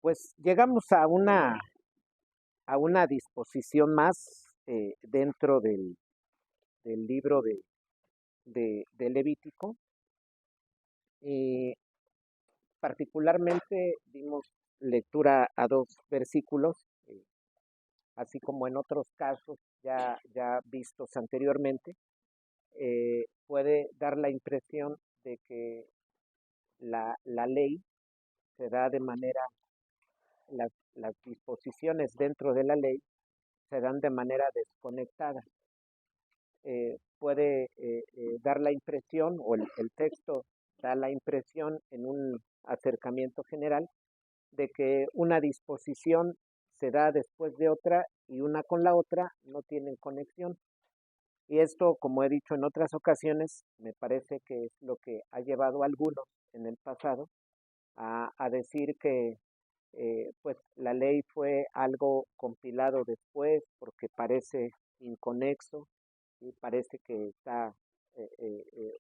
Pues llegamos a una disposición más dentro del libro de Levítico. Y particularmente dimos lectura a dos versículos, así como en otros casos ya vistos anteriormente. Puede dar la impresión de que la ley se da de manera, las disposiciones dentro de la ley se dan de manera desconectada. Puede dar la impresión, o el texto da la impresión en un acercamiento general, de que una disposición se da después de otra y una con la otra no tienen conexión. Y esto, como he dicho en otras ocasiones, me parece que es lo que ha llevado a algunos en el pasado a decir que pues la ley fue algo compilado después porque parece inconexo y parece que está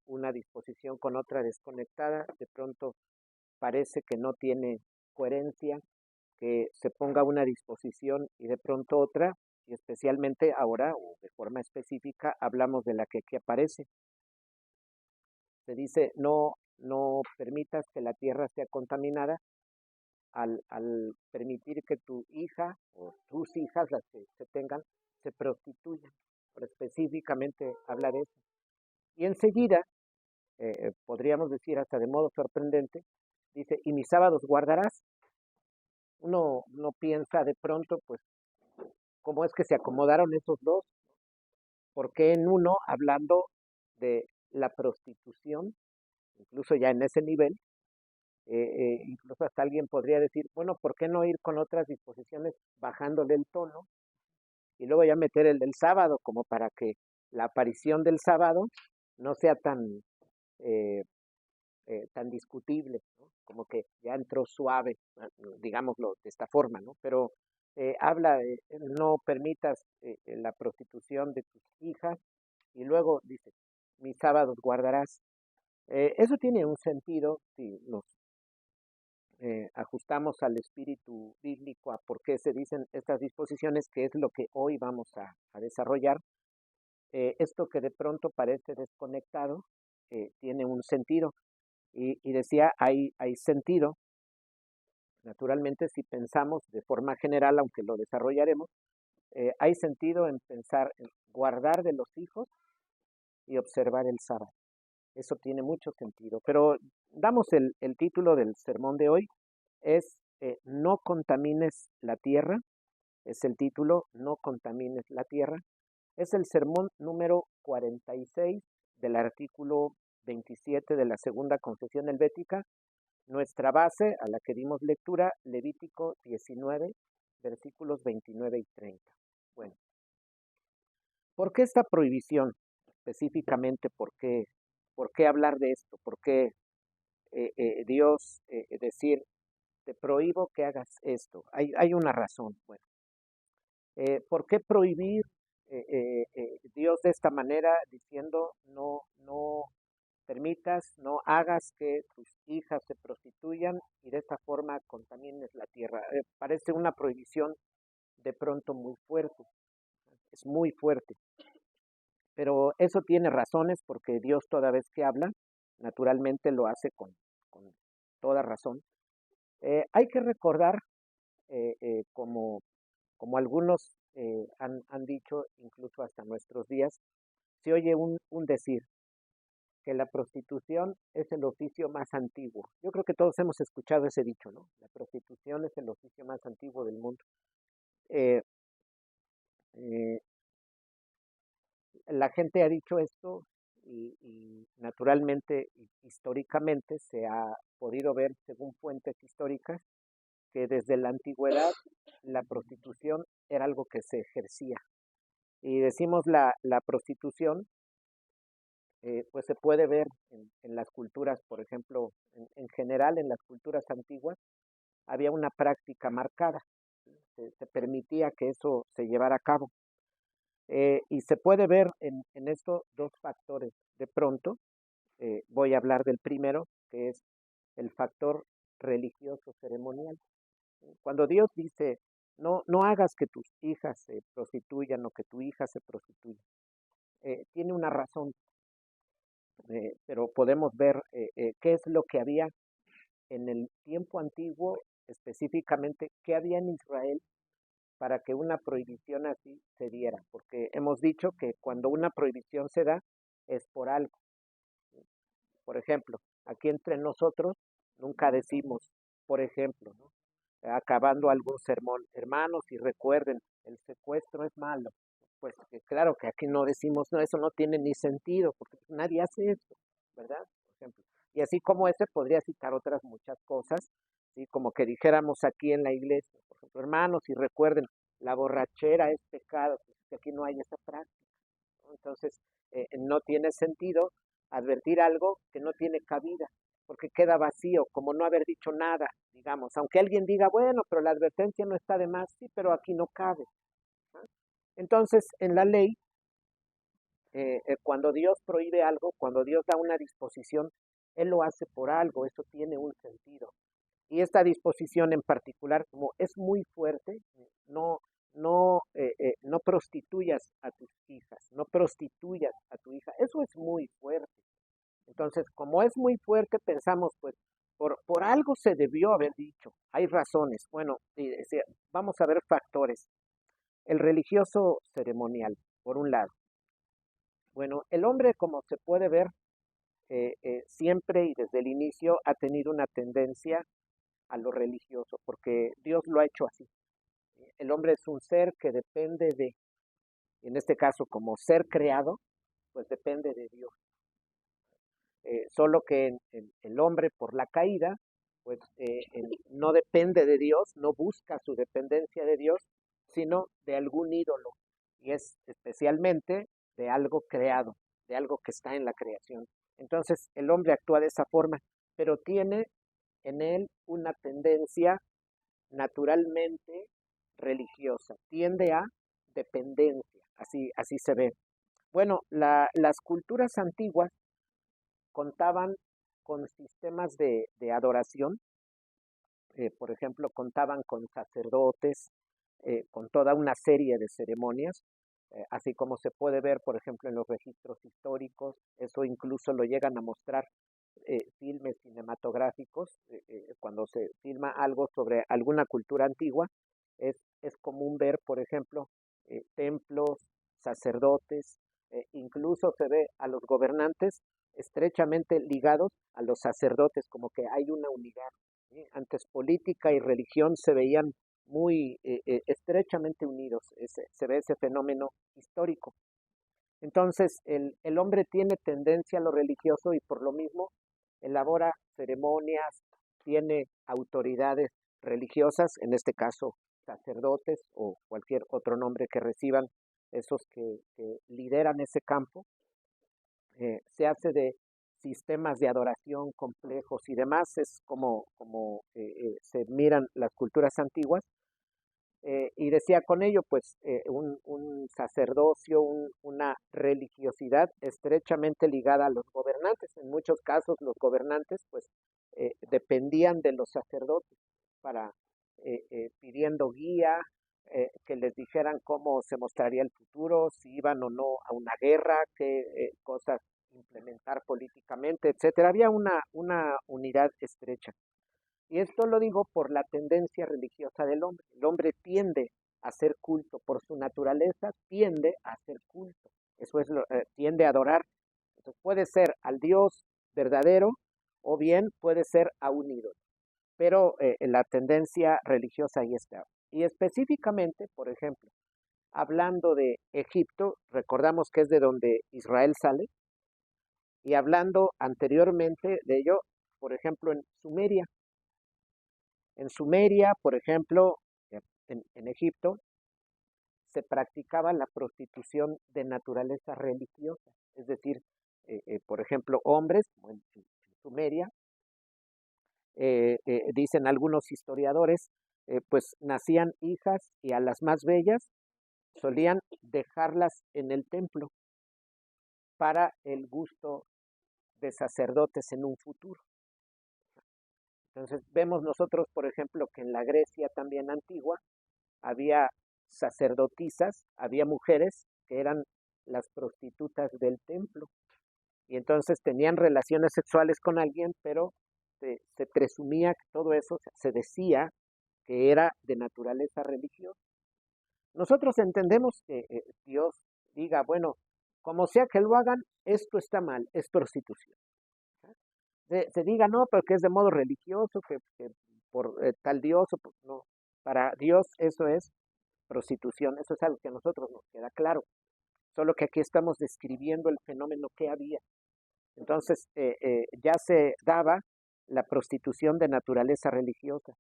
una disposición con otra desconectada. De pronto parece que no tiene coherencia, que se ponga una disposición y de pronto otra, y especialmente ahora, o de forma específica, hablamos de la que aquí aparece. Se dice, no permitas que la tierra sea contaminada al permitir que tu hija o tus hijas, las que se tengan, se prostituyan. Pero específicamente habla de eso. Y enseguida, podríamos decir hasta de modo sorprendente, dice, y mis sábados guardarás. Uno piensa de pronto, pues, ¿cómo es que se acomodaron esos dos? ¿Por qué en uno, hablando de la prostitución, incluso ya en ese nivel, incluso hasta alguien podría decir, bueno, ¿por qué no ir con otras disposiciones bajándole el tono y luego ya meter el del sábado, como para que la aparición del sábado no sea eh, tan discutible, ¿no? Como que ya entró suave, digámoslo de esta forma, ¿no? Pero habla de no permitas la prostitución de tus hijas y luego dice, mis sábados guardarás. Eso tiene un sentido si nos ajustamos al espíritu bíblico, a por qué se dicen estas disposiciones, que es lo que hoy vamos a desarrollar. Esto que de pronto parece desconectado tiene un sentido. Y decía, hay sentido, naturalmente, si pensamos de forma general, aunque lo desarrollaremos, hay sentido en pensar en guardar de los hijos y observar el sábado. Eso tiene mucho sentido. Pero damos el título del sermón de hoy, es No contamines la tierra, es el título, No contamines la tierra. Es el sermón número 46 del artículo 27 de la segunda confesión helvética. Nuestra base a la que dimos lectura, Levítico 19, versículos 29 y 30. Bueno, ¿por qué esta prohibición? Específicamente, ¿por qué hablar de esto? ¿Por qué Dios decir, te prohíbo que hagas esto? Hay una razón. Bueno, ¿por qué prohibir Dios de esta manera diciendo no permitas, no hagas que tus hijas se prostituyan y de esta forma contamines la tierra? Parece una prohibición de pronto muy fuerte, es muy fuerte, pero eso tiene razones porque Dios toda vez que habla, naturalmente lo hace con toda razón. Hay que recordar, como algunos han dicho, incluso hasta nuestros días, se oye un decir, que la prostitución es el oficio más antiguo. Yo creo que todos hemos escuchado ese dicho, ¿no? La prostitución es el oficio más antiguo del mundo. Eh, eh, la gente ha dicho esto y naturalmente, históricamente, se ha podido ver, según fuentes históricas, que desde la antigüedad la prostitución era algo que se ejercía. Y decimos la prostitución, pues se puede ver en las culturas, por ejemplo, en general en las culturas antiguas, había una práctica marcada, se permitía que eso se llevara a cabo. Y se puede ver en estos dos factores. De pronto, voy a hablar del primero, que es el factor religioso ceremonial. Cuando Dios dice, no hagas que tus hijas se prostituyan o que tu hija se prostituya, tiene una razón, pero podemos ver qué es lo que había en el tiempo antiguo, específicamente, qué había en Israel para que una prohibición así se diera, porque hemos dicho que cuando una prohibición se da es por algo. Por ejemplo, aquí entre nosotros nunca decimos, por ejemplo, ¿no? Acabando algún sermón, hermanos, y recuerden, el secuestro es malo. Pues claro que aquí no decimos, no, eso no tiene ni sentido, porque nadie hace eso, ¿verdad? Por ejemplo. Y así como ese podría citar otras muchas cosas, ¿sí? Como que dijéramos aquí en la iglesia, por ejemplo, hermanos, y recuerden, la borrachera es pecado, pues aquí no hay esa práctica, ¿no? Entonces, no tiene sentido advertir algo que no tiene cabida, porque queda vacío, como no haber dicho nada, digamos, aunque alguien diga, bueno, pero la advertencia no está de más, sí, pero aquí no cabe, ¿no? Entonces, en la ley, cuando Dios prohíbe algo, cuando Dios da una disposición, Él lo hace por algo, eso tiene un sentido. Y esta disposición en particular, como es muy fuerte, no, no prostituyas a tus hijas, no prostituyas a tu hija, eso es muy fuerte. Entonces, como es muy fuerte, pensamos, pues, por algo se debió haber dicho, hay razones. Bueno, vamos a ver factores. El religioso ceremonial, por un lado. Bueno, el hombre, como se puede ver, siempre y desde el inicio ha tenido una tendencia a lo religioso, porque Dios lo ha hecho así. El hombre es un ser que depende de, en este caso, como ser creado, pues depende de Dios. Solo que el hombre por la caída, pues no depende de Dios, no busca su dependencia de Dios, sino de algún ídolo, y es especialmente de algo creado, de algo que está en la creación. Entonces el hombre actúa de esa forma, pero tiene en él una tendencia naturalmente religiosa, tiende a dependencia, así se ve. Bueno, las culturas antiguas contaban con sistemas de adoración, por ejemplo, contaban con sacerdotes, con toda una serie de ceremonias, así como se puede ver, por ejemplo, en los registros históricos, eso incluso lo llegan a mostrar filmes cinematográficos, cuando se filma algo sobre alguna cultura antigua, es común ver, por ejemplo, templos, sacerdotes, incluso se ve a los gobernantes estrechamente ligados a los sacerdotes, como que hay una unidad, ¿sí? Antes política y religión se veían muy estrechamente unidos, se ve ese fenómeno histórico. Entonces, el hombre tiene tendencia a lo religioso y por lo mismo elabora ceremonias, tiene autoridades religiosas, en este caso sacerdotes o cualquier otro nombre que reciban esos que lideran ese campo. Se hace de sistemas de adoración complejos y demás, es como se miran las culturas antiguas. Y decía con ello, pues, un sacerdocio, una religiosidad estrechamente ligada a los gobernantes. En muchos casos los gobernantes, pues, dependían de los sacerdotes para pidiendo guía, que les dijeran cómo se mostraría el futuro, si iban o no a una guerra, qué cosas implementar políticamente, etcétera. Había una unidad estrecha. Y esto lo digo por la tendencia religiosa del hombre. El hombre tiende a hacer culto, por su naturaleza tiende a hacer culto. Eso es tiende a adorar. Entonces puede ser al Dios verdadero o bien puede ser a un ídolo. Pero la tendencia religiosa ahí está. Y específicamente, por ejemplo, hablando de Egipto, recordamos que es de donde Israel sale, y hablando anteriormente de ello, por ejemplo, en Sumeria. En Sumeria, por ejemplo, en Egipto, se practicaba la prostitución de naturaleza religiosa, es decir, por ejemplo, hombres, como en Sumeria, dicen algunos historiadores, pues nacían hijas y a las más bellas solían dejarlas en el templo para el gusto de sacerdotes en un futuro. Entonces vemos nosotros, por ejemplo, que en la Grecia también antigua había sacerdotisas, había mujeres que eran las prostitutas del templo y entonces tenían relaciones sexuales con alguien, pero se presumía que todo eso, se decía que era de naturaleza religiosa. Nosotros entendemos que Dios diga, bueno, como sea que lo hagan, esto está mal, es prostitución. Se diga, no, pero que es de modo religioso, que por tal Dios, o no. Para Dios eso es prostitución, eso es algo que a nosotros nos queda claro, solo que aquí estamos describiendo el fenómeno que había. Entonces, ya se daba la prostitución de naturaleza religiosa.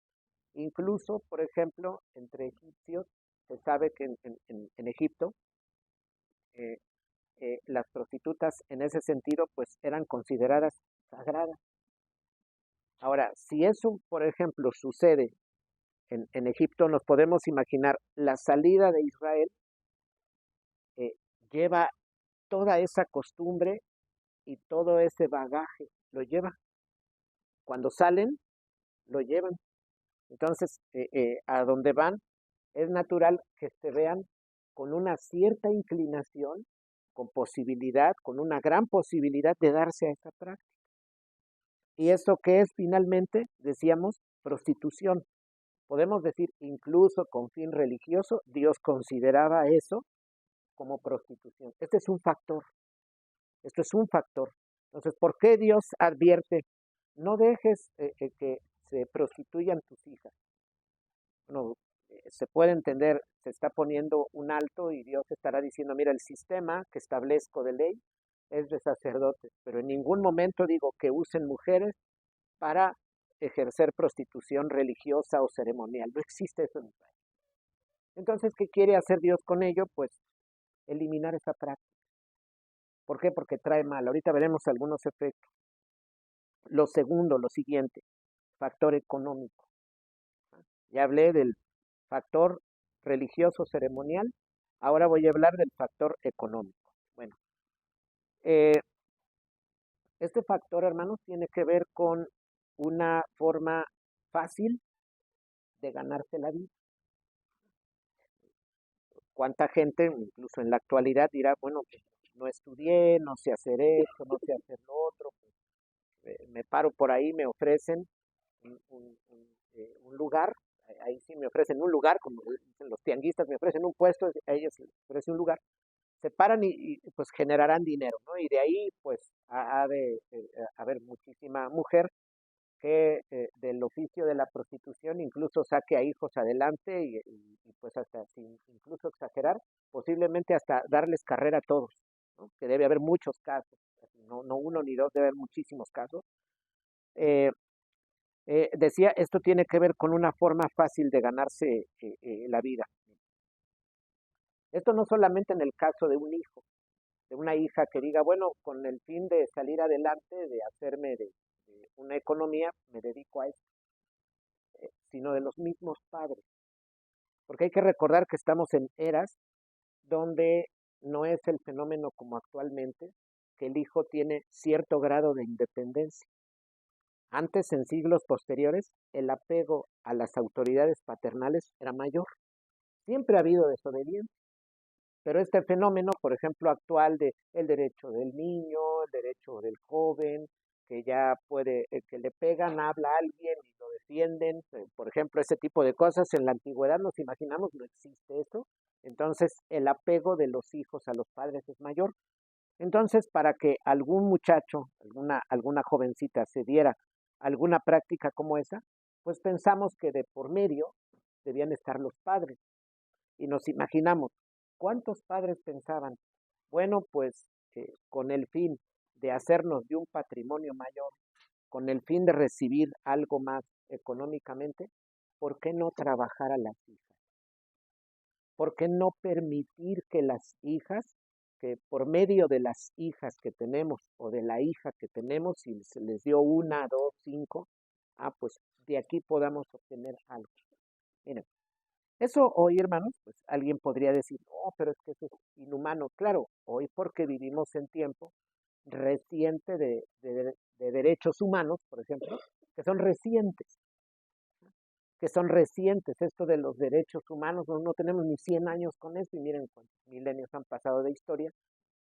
Incluso, por ejemplo, entre egipcios, se sabe que en Egipto eh, las prostitutas en ese sentido pues eran consideradas sagradas. Ahora, si eso, por ejemplo, sucede en Egipto, nos podemos imaginar la salida de Israel eh, lleva toda esa costumbre y todo ese bagaje, lo lleva. Cuando salen, lo llevan. Entonces, a donde van, es natural que se vean con una cierta inclinación, con posibilidad, con una gran posibilidad de darse a esa práctica. ¿Y eso qué es finalmente? Decíamos, prostitución. Podemos decir, incluso con fin religioso, Dios consideraba eso como prostitución. Este es un factor, esto es un factor. Entonces, ¿por qué Dios advierte? No dejes que se prostituyan tus hijas. No, se puede entender, se está poniendo un alto y Dios estará diciendo, mira, el sistema que establezco de ley es de sacerdotes, pero en ningún momento digo que usen mujeres para ejercer prostitución religiosa o ceremonial. No existe eso en Israel. Entonces, ¿qué quiere hacer Dios con ello? Pues eliminar esa práctica. ¿Por qué? Porque trae mal. Ahorita veremos algunos efectos. Lo segundo, lo siguiente, factor económico. Ya hablé del factor religioso ceremonial, ahora voy a hablar del factor económico. Bueno, eh, este factor, hermanos, tiene que ver con una forma fácil de ganarse la vida. ¿Cuánta gente, incluso en la actualidad, dirá, bueno, pues, no estudié, no sé hacer esto, no sé hacer lo otro, pues, me paro por ahí, me ofrecen un lugar, ahí sí me ofrecen un lugar, como dicen los tianguistas, me ofrecen un puesto, a ellos les ofrecen un lugar, se paran pues generarán dinero, ¿no? Y de ahí pues ha de haber muchísima mujer que del oficio de la prostitución incluso saque a hijos adelante y pues hasta sin incluso exagerar, posiblemente hasta darles carrera a todos, ¿no? Que debe haber muchos casos, no, no uno ni dos, debe haber muchísimos casos. Eh, decía, esto tiene que ver con una forma fácil de ganarse la vida. Esto no solamente en el caso de un hijo, de una hija que diga, bueno, con el fin de salir adelante, de hacerme de una economía, me dedico a esto, sino de los mismos padres. Porque hay que recordar que estamos en eras donde no es el fenómeno como actualmente, que el hijo tiene cierto grado de independencia. Antes, en siglos posteriores, el apego a las autoridades paternales era mayor. Siempre ha habido desobediencia, pero este fenómeno, por ejemplo, actual de el derecho del niño, el derecho del joven, que ya puede, que le pegan, habla a alguien y lo defienden, por ejemplo, ese tipo de cosas, en la antigüedad nos imaginamos, no existe eso, entonces el apego de los hijos a los padres es mayor. Entonces, para que algún muchacho, alguna jovencita se diera alguna práctica como esa, pues pensamos que de por medio debían estar los padres. Y nos imaginamos, ¿cuántos padres pensaban? Bueno, pues con el fin de hacernos de un patrimonio mayor, con el fin de recibir algo más económicamente, ¿por qué no trabajar a las hijas? ¿Por qué no permitir que las hijas, que por medio de las hijas que tenemos o de la hija que tenemos, si se les dio una, dos, cinco, pues de aquí podamos obtener algo? Miren, eso hoy, hermanos, pues alguien podría decir, oh, pero es que eso es inhumano. Claro, hoy porque vivimos en tiempo reciente de derechos humanos, por ejemplo, que son recientes, que son recientes. Esto de los derechos humanos, no tenemos ni 100 años con esto, y miren cuántos milenios han pasado de historia,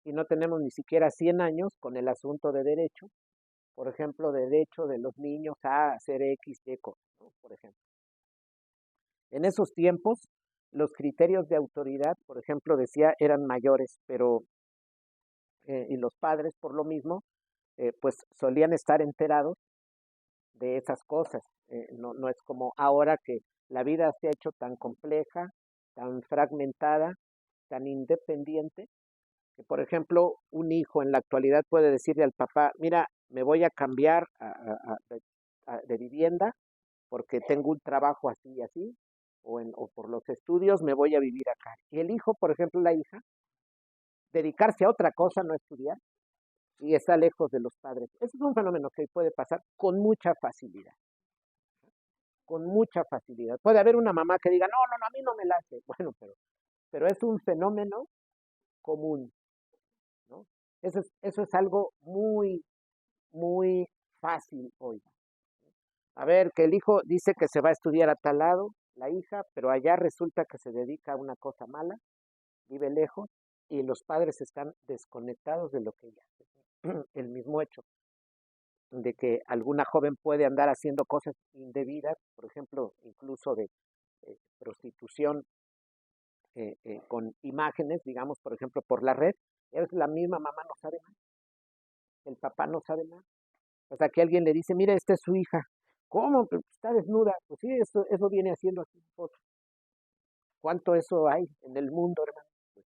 y no tenemos ni siquiera 100 años con el asunto de derecho, por ejemplo, derecho de los niños a hacer X, Y cosas, ¿no? Por ejemplo. En esos tiempos, los criterios de autoridad, por ejemplo, decía, eran mayores, pero, y los padres, por lo mismo, pues solían estar enterados de esas cosas. No es como ahora que la vida se ha hecho tan compleja, tan fragmentada, tan independiente, que por ejemplo un hijo en la actualidad puede decirle al papá, mira, me voy a cambiar de vivienda porque tengo un trabajo así y así, o por los estudios me voy a vivir acá. Y el hijo, por ejemplo, la hija, dedicarse a otra cosa, no estudiar, y está lejos de los padres. Ese es un fenómeno que puede pasar con mucha facilidad, con mucha facilidad. Puede haber una mamá que diga, no, no, no, a mí no me la hace. Bueno, pero es un fenómeno común, ¿no? Eso es algo muy, muy fácil hoy. A ver, que el hijo dice que se va a estudiar a tal lado, la hija, pero allá resulta que se dedica a una cosa mala, vive lejos, y los padres están desconectados de lo que ella hace. El mismo hecho de que alguna joven puede andar haciendo cosas indebidas, por ejemplo, incluso de prostitución con imágenes, digamos, por ejemplo, por la red, es la misma mamá no sabe nada, el papá no sabe nada. O sea, que alguien le dice, mira, esta es su hija. ¿Cómo? Pero está desnuda. Pues sí, eso viene haciendo aquí nosotros. ¿Cuánto eso hay en el mundo, hermano? Pues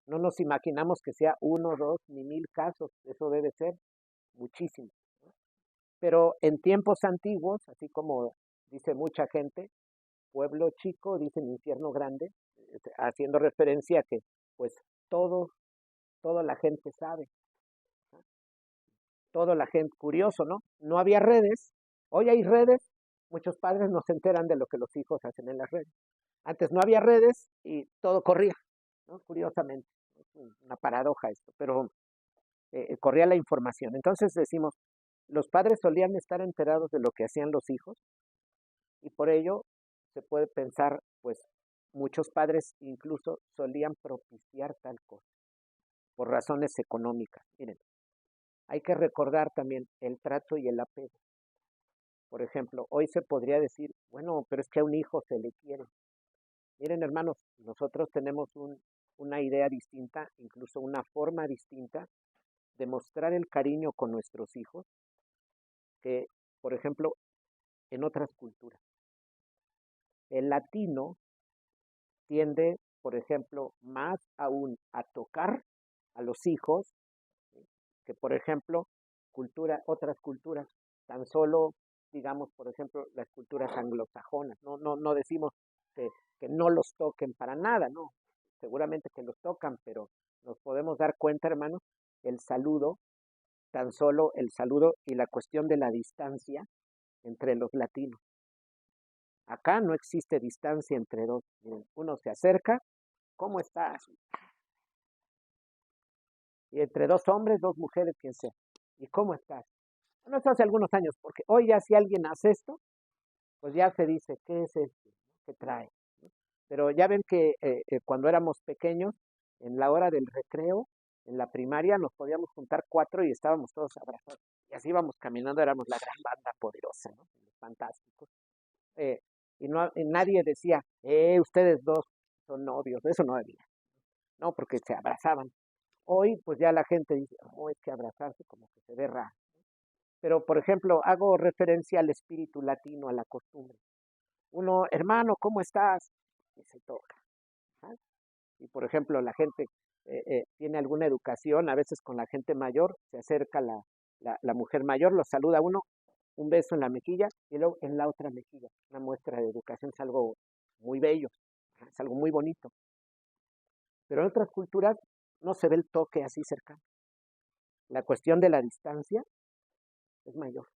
no nos imaginamos que sea uno, dos, ni 1000 casos. Eso debe ser muchísimo. Pero en tiempos antiguos, así como dice mucha gente, pueblo chico, dicen infierno grande, haciendo referencia a que pues todo, toda la gente sabe, ¿no? Toda la gente, curioso, ¿no? No había redes, hoy hay redes, muchos padres no se enteran de lo que los hijos hacen en las redes. Antes no había redes y todo corría, ¿no? Curiosamente, es una paradoja esto, pero corría la información. Entonces decimos, los padres solían estar enterados de lo que hacían los hijos, y por ello se puede pensar, pues muchos padres incluso solían propiciar tal cosa por razones económicas. Miren, hay que recordar también el trato y el apego. Por ejemplo, hoy se podría decir, bueno, pero es que a un hijo se le quiere. Miren, hermanos, nosotros tenemos una idea distinta, incluso una forma distinta de mostrar el cariño con nuestros hijos que, por ejemplo, en otras culturas. El latino tiende, por ejemplo, más aún a tocar a los hijos, ¿sí? Que, por ejemplo, otras culturas, tan solo, digamos, por ejemplo, las culturas anglosajonas. No decimos que no los toquen para nada, no. Seguramente que los tocan, pero nos podemos dar cuenta, hermanos, el saludo, tan solo el saludo y la cuestión de la distancia entre los latinos. Acá no existe distancia entre dos. Uno se acerca, ¿cómo estás? Y entre dos hombres, dos mujeres, quien sea. ¿Y cómo estás? Bueno, eso hace algunos años, porque hoy ya si alguien hace esto, pues ya se dice, ¿qué es esto? ¿Qué trae? Pero ya ven que cuando éramos pequeños, en la hora del recreo, en la primaria, nos podíamos juntar 4 y estábamos todos abrazados. Y así íbamos caminando, éramos la gran banda poderosa, ¿no? Los fantásticos. Eh, y nadie decía, ustedes dos son novios, eso no había, ¿no? Porque se abrazaban. Hoy, pues ya la gente dice, oh, es que abrazarse como que se ve raro. Pero, por ejemplo, hago referencia al espíritu latino, a la costumbre. Uno, hermano, ¿cómo estás? Y se toca. ¿Ah? Y, por ejemplo, la gente tiene alguna educación, a veces con la gente mayor, se acerca la mujer mayor, lo saluda a uno, un beso en la mejilla y luego en la otra mejilla. Una muestra de educación es algo muy bello, es algo muy bonito. Pero en otras culturas no se ve el toque así cercano. La cuestión de la distancia es mayor,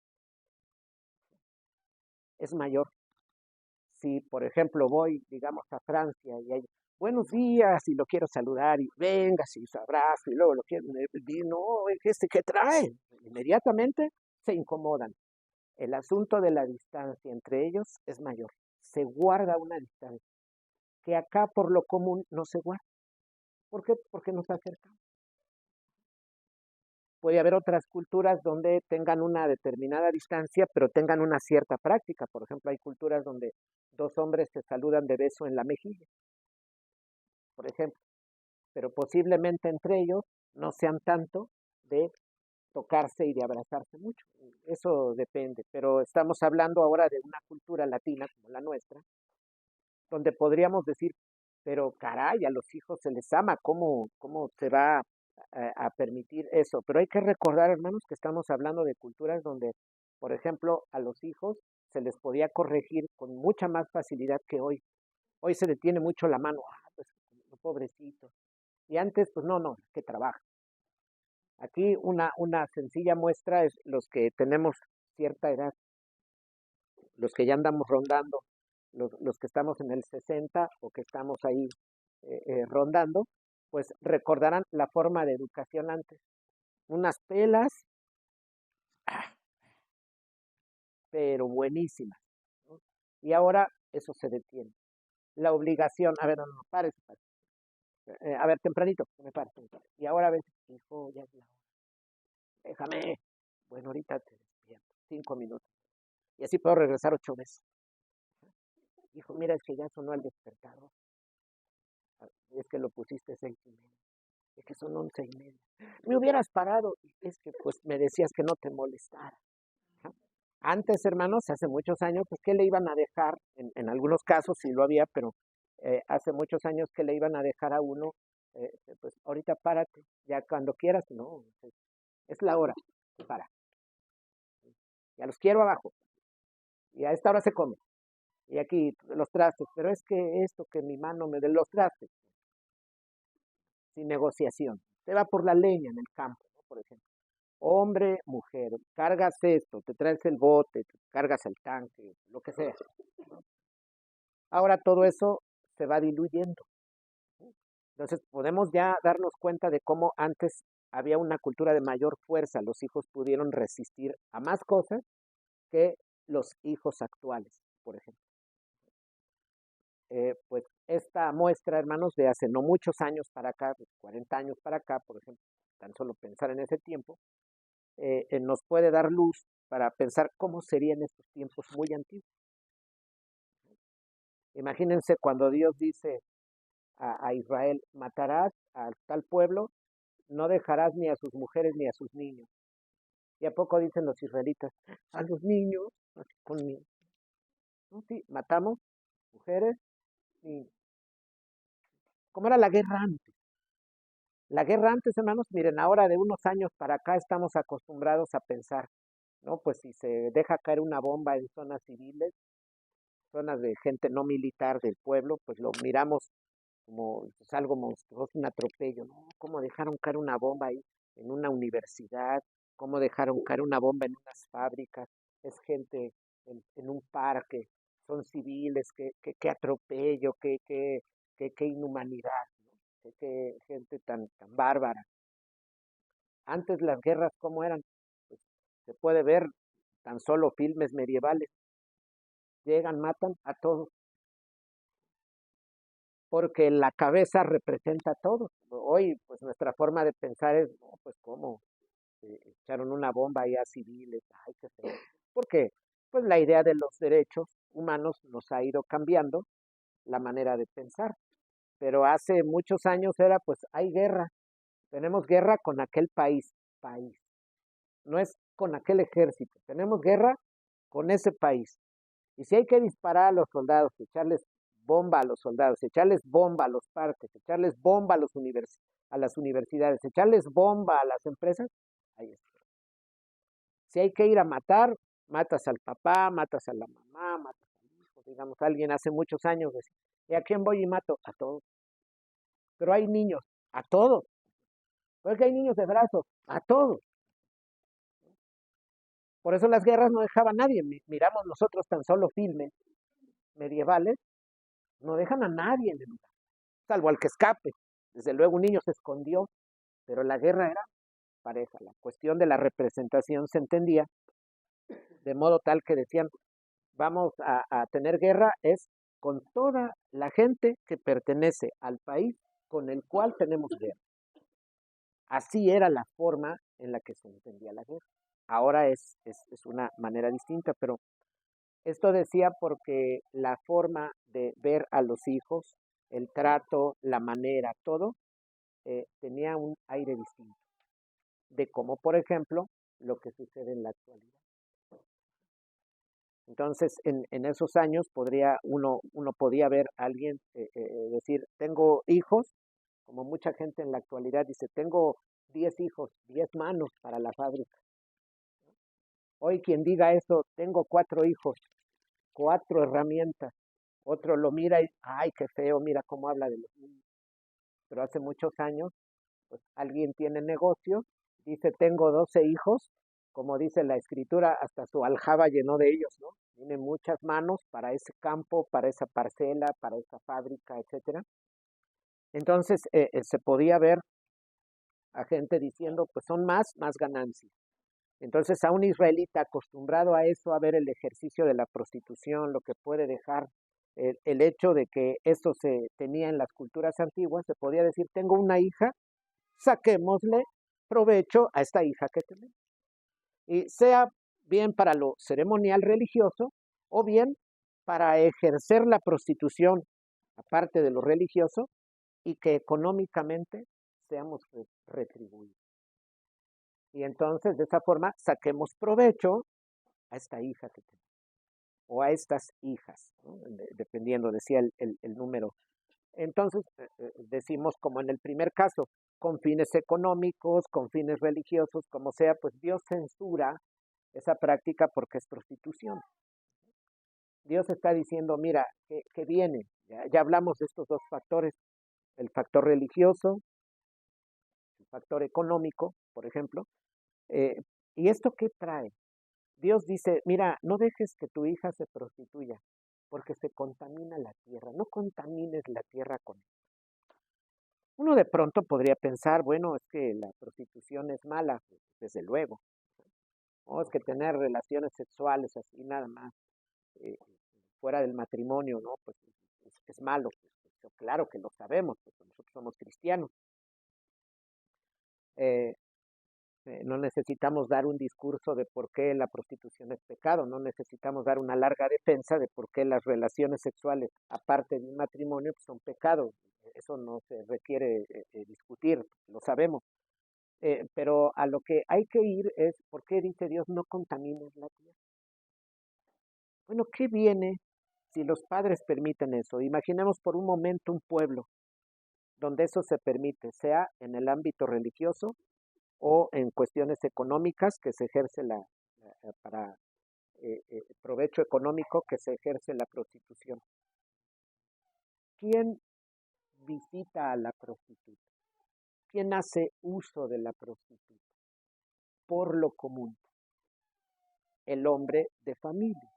es mayor. Si, por ejemplo, voy, digamos, a Francia y hay buenos días y lo quiero saludar y venga, si su abrazo y luego lo quiero, no, ¿qué trae? Inmediatamente se incomodan. El asunto de la distancia entre ellos es mayor. Se guarda una distancia que acá por lo común no se guarda. ¿Por qué? Porque nos acercamos. Puede haber otras culturas donde tengan una determinada distancia, pero tengan una cierta práctica. Por ejemplo, hay culturas donde dos hombres se saludan de beso en la mejilla, por ejemplo, pero posiblemente entre ellos no sean tanto de tocarse y de abrazarse mucho. Eso depende, pero estamos hablando ahora de una cultura latina como la nuestra, donde podríamos decir, pero caray, a los hijos se les ama, ¿cómo se va a permitir eso? Pero hay que recordar, hermanos, que estamos hablando de culturas donde, por ejemplo, a los hijos se les podía corregir con mucha más facilidad que hoy. Hoy se detiene mucho la mano, pues, pobrecito. Y antes, pues no, que trabaja. Aquí una sencilla muestra es los que tenemos cierta edad, los que ya andamos rondando, los que estamos en el 60 o que estamos ahí rondando, pues recordarán la forma de educación antes. Unas pelas, pero buenísimas, ¿no? Y ahora eso se detiene. La obligación, a ver, no, párese, párese. A ver, tempranito, que me pare, que me pare. Y ahora ves, hijo, ya es la hora. Déjame. Bueno, ahorita te despierto. 5 minutos. Y así puedo regresar 8 veces. Hijo, mira, es que ya sonó el despertador. Es que lo pusiste 6:30. Es que son 11:30. Me hubieras parado. Es que pues me decías que no te molestara. ¿No? Antes, hermanos, hace muchos años, pues ¿qué le iban a dejar? En algunos casos sí lo había, pero hace muchos años que le iban a dejar a uno, pues ahorita párate, ya cuando quieras, no, es la hora, para. Ya los quiero abajo. Y a esta hora se come. Y aquí los trastes, pero es que esto que mi mano me dé los trastes, sin negociación. Se va por la leña en el campo, ¿no? Por ejemplo. Hombre, mujer, cargas esto, te traes el bote, te cargas el tanque, lo que sea. Ahora todo eso se va diluyendo. Entonces podemos ya darnos cuenta de cómo antes había una cultura de mayor fuerza. Los hijos pudieron resistir a más cosas que los hijos actuales, por ejemplo. Pues esta muestra, hermanos, de hace no muchos años para acá, de 40 años para acá, por ejemplo, tan solo pensar en ese tiempo, nos puede dar luz para pensar cómo serían estos tiempos muy antiguos. Imagínense cuando Dios dice a Israel, matarás a tal pueblo, no dejarás ni a sus mujeres ni a sus niños. ¿Y a poco dicen los israelitas? A los niños, con niños. ¿No? Sí, matamos mujeres, niños. ¿Cómo era la guerra antes? La guerra antes, hermanos, miren, ahora de unos años para acá estamos acostumbrados a pensar, ¿no? Pues si se deja caer una bomba en zonas civiles, zonas de gente no militar del pueblo, pues lo miramos como pues, algo monstruoso, un atropello, ¿no? ¿Cómo dejaron caer una bomba ahí en una universidad? ¿Cómo dejaron caer una bomba en unas fábricas? Es gente en un parque, son civiles, qué atropello, qué inhumanidad, ¿no? Qué gente tan bárbara. Antes las guerras, ¿cómo eran? Pues, se puede ver tan solo filmes medievales. Llegan, matan a todos, porque la cabeza representa todo. Hoy, pues nuestra forma de pensar es, no, pues cómo echaron una bomba ahí a civiles, ay, qué feo. Porque, pues la idea de los derechos humanos nos ha ido cambiando la manera de pensar. Pero hace muchos años era, pues hay guerra, tenemos guerra con aquel país. No es con aquel ejército, tenemos guerra con ese país. Y si hay que disparar a los soldados, echarles bomba a los soldados, echarles bomba a los parques, echarles bomba a las universidades, echarles bomba a las empresas, ahí está. Si hay que ir a matar, matas al papá, matas a la mamá, matas al hijo. Digamos, alguien hace muchos años decía, ¿y a quién voy y mato? A todos. Pero hay niños, a todos. Porque hay niños de brazos, a todos. Por eso las guerras no dejaban a nadie. Miramos nosotros tan solo filmes medievales, no dejan a nadie en el lugar, salvo al que escape. Desde luego un niño se escondió, pero la guerra era pareja. La cuestión de la representación se entendía de modo tal que decían, vamos a tener guerra, es con toda la gente que pertenece al país con el cual tenemos guerra. Así era la forma en la que se entendía la guerra. Ahora es una manera distinta, pero esto decía porque la forma de ver a los hijos, el trato, la manera, todo, tenía un aire distinto. De como, por ejemplo, lo que sucede en la actualidad. Entonces, en esos años uno podía ver a alguien decir, tengo hijos, como mucha gente en la actualidad dice, tengo 10 hijos, 10 manos para la fábrica. Hoy quien diga eso, tengo 4 hijos, 4 herramientas. Otro lo mira y, ay, qué feo, mira cómo habla de los niños. Pero hace muchos años, pues alguien tiene negocios, dice, tengo 12 hijos, como dice la escritura, hasta su aljaba llenó de ellos, ¿no? Tiene muchas manos para ese campo, para esa parcela, para esa fábrica, etcétera. Entonces se podía ver a gente diciendo, pues son más ganancias. Entonces a un israelita acostumbrado a eso, a ver el ejercicio de la prostitución, lo que puede dejar el hecho de que esto se tenía en las culturas antiguas, se podía decir, tengo una hija, saquémosle provecho a esta hija que tenemos. Y sea bien para lo ceremonial religioso o bien para ejercer la prostitución, aparte de lo religioso, y que económicamente seamos retribuidos. Y entonces, de esa forma, saquemos provecho a esta hija que tenemos, o a estas hijas, ¿no? Dependiendo, decía el número. Entonces, decimos como en el primer caso, con fines económicos, con fines religiosos, como sea, pues Dios censura esa práctica porque es prostitución. Dios está diciendo, mira, que viene, ya hablamos de estos dos factores, el factor religioso, el factor económico, por ejemplo, eh, ¿y esto qué trae? Dios dice, mira, no dejes que tu hija se prostituya, porque se contamina la tierra, no contamines la tierra con esto. Uno de pronto podría pensar, bueno, es que la prostitución es mala, desde luego, o es que tener relaciones sexuales así nada más, eh, fuera del matrimonio, ¿no? Pues es malo, pues, claro que lo sabemos, pues nosotros somos cristianos. Eh, no necesitamos dar un discurso de por qué la prostitución es pecado, no necesitamos dar una larga defensa de por qué las relaciones sexuales, aparte de un matrimonio, pues, son pecados. Eso no se requiere discutir, lo sabemos. Pero a lo que hay que ir es, ¿por qué dice Dios no contamines la tierra? Bueno, ¿qué viene si los padres permiten eso? Imaginemos por un momento un pueblo donde eso se permite, sea en el ámbito religioso o en cuestiones económicas que se ejerce para provecho económico que se ejerce la prostitución. ¿Quién visita a la prostituta? ¿Quién hace uso de la prostituta? Por lo común, el hombre de familia.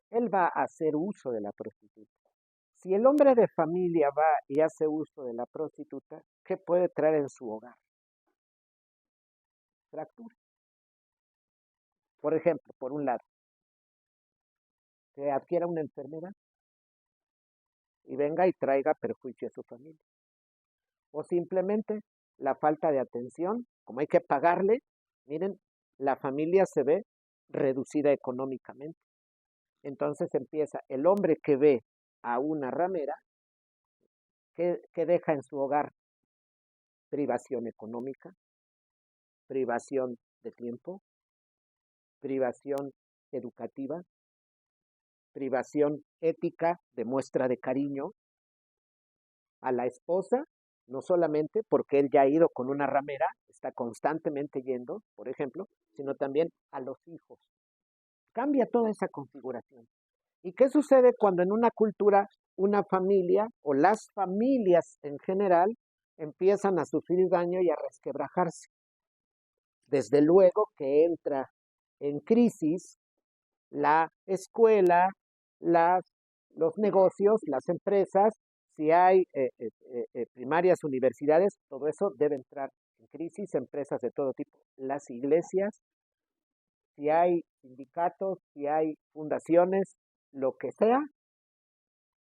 Él va a hacer uso de la prostituta. Si el hombre de familia va y hace uso de la prostituta, ¿qué puede traer en su hogar? Fractura. Por ejemplo, por un lado, que adquiera una enfermedad y venga y traiga perjuicio a su familia. O simplemente la falta de atención, como hay que pagarle, miren, la familia se ve reducida económicamente. Entonces empieza el hombre que ve a una ramera, que deja en su hogar privación económica, privación de tiempo, privación educativa, privación ética de muestra de cariño a la esposa, no solamente porque él ya ha ido con una ramera, está constantemente yendo, por ejemplo, sino también a los hijos. Cambia toda esa configuración. ¿Y qué sucede cuando en una cultura, una familia o las familias en general empiezan a sufrir daño y a resquebrajarse? Desde luego que entra en crisis la escuela, las, los negocios, las empresas, si hay primarias, universidades, todo eso debe entrar en crisis empresas de todo tipo, las iglesias, si hay sindicatos, si hay fundaciones, lo que sea,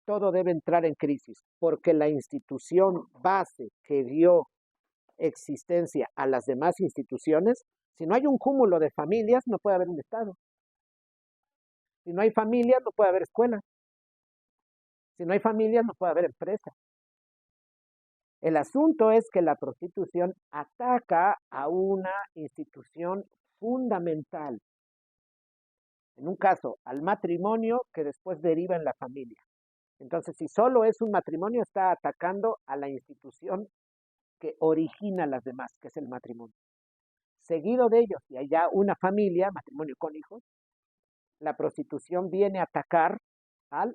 todo debe entrar en crisis, porque la institución base que dio existencia a las demás instituciones, si no hay un cúmulo de familias, no puede haber un Estado. Si no hay familias, no puede haber escuelas. Si no hay familias, no puede haber empresas. El asunto es que la prostitución ataca a una institución fundamental. En un caso, al matrimonio que después deriva en la familia. Entonces, si solo es un matrimonio, está atacando a la institución que origina las demás, que es el matrimonio. Seguido de ellos, si hay ya una familia, matrimonio con hijos, la prostitución viene a atacar a